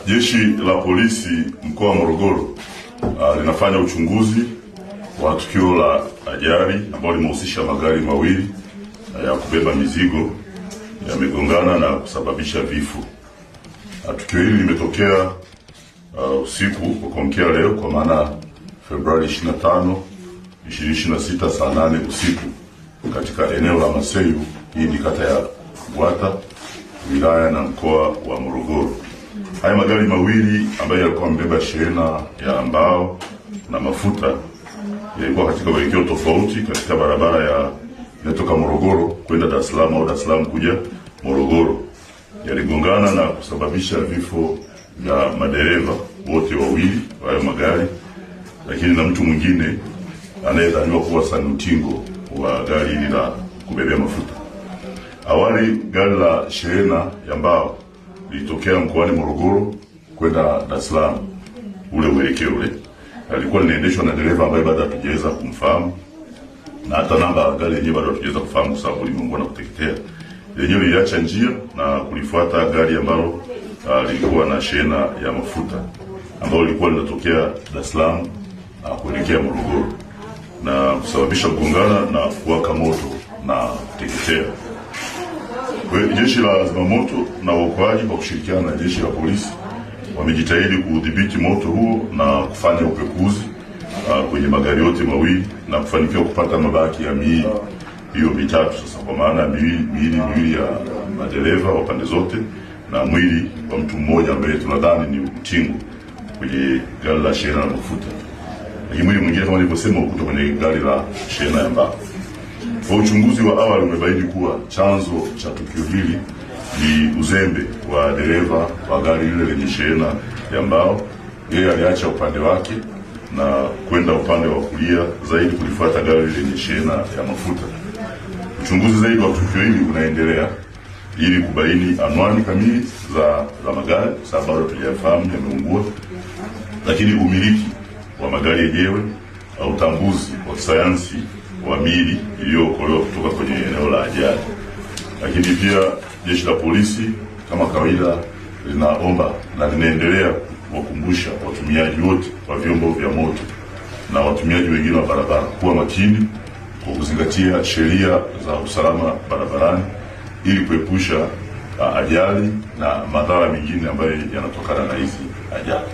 Jeshi la Polisi mkoa wa Morogoro linafanya uchunguzi wa tukio la ajali ambalo limehusisha magari mawili ya kubeba mizigo yamegongana na kusababisha vifo. Tukio hili limetokea usiku kwa kuamkia leo, kwa maana Februari 25, 2026 saa 8 usiku katika eneo la Maseyu, hii ni kata ya Bwata, wilaya na mkoa wa Morogoro. Haya magari mawili ambayo yalikuwa yamebeba shehena ya mbao na mafuta yalikuwa katika uelekeo tofauti katika barabara ya inatoka Morogoro kwenda Dar es Salaam au Dar es Salaam kuja Morogoro. Yaligongana na kusababisha vifo vya madereva wote wawili wa hayo magari, lakini na mtu mwingine anayedhaniwa kuwa sanutingo wa gari hili la kubebea mafuta. Awali gari la shehena ya mbao lilitokea mkoani Morogoro kwenda Dar es Salaam, ule uelekeo ule. Alikuwa linaendeshwa na dereva ambaye bado hatujaweza kumfahamu, na hata namba ya gari yenyewe bado hatujaweza kufahamu kwa sababu limeungua na kuteketea. Lenyewe liliacha njia na kulifuata gari ambalo lilikuwa na shehena ya mafuta ambalo lilikuwa linatokea Dar es Salaam kuelekea Morogoro, na kusababisha kugongana na kuwaka moto na kuteketea. Jeshi la zimamoto na uokoaji kwa kushirikiana na jeshi la polisi wamejitahidi kudhibiti moto huo na kufanya upekuzi kwenye magari yote mawili na kufanikiwa kupata mabaki ya miili hiyo mitatu sasa, kwa maana miili ya madereva wa pande zote na mwili wa mtu mmoja ambaye tunadhani ni utingo kwenye gari la shehena la mafuta. Lakini mwili mwingine kama nilivyosema ukuta kwenye gari la shehena ya mbao. Kwa uchunguzi wa awali umebaini kuwa chanzo cha tukio hili ni uzembe wa dereva wa gari lile lenye shehena ya mbao. Yeye aliacha upande wake na kwenda upande wa kulia zaidi kulifuata gari lenye shehena ya mafuta. Uchunguzi zaidi wa tukio hili unaendelea ili kubaini anwani kamili za magari, sababu bado tujafahamu yameungua, lakini umiliki wa magari yenyewe au utambuzi wa kisayansi wa miili iliyookolewa kutoka kwenye eneo la ajali. Lakini pia jeshi la polisi kama kawaida linaomba na linaendelea kuwakumbusha watumiaji wote wa vyombo vya moto na watumiaji wengine wa barabara kuwa makini kwa kuzingatia sheria za usalama barabarani ili kuepusha ajali na madhara mengine ambayo yanatokana na hizi ajali.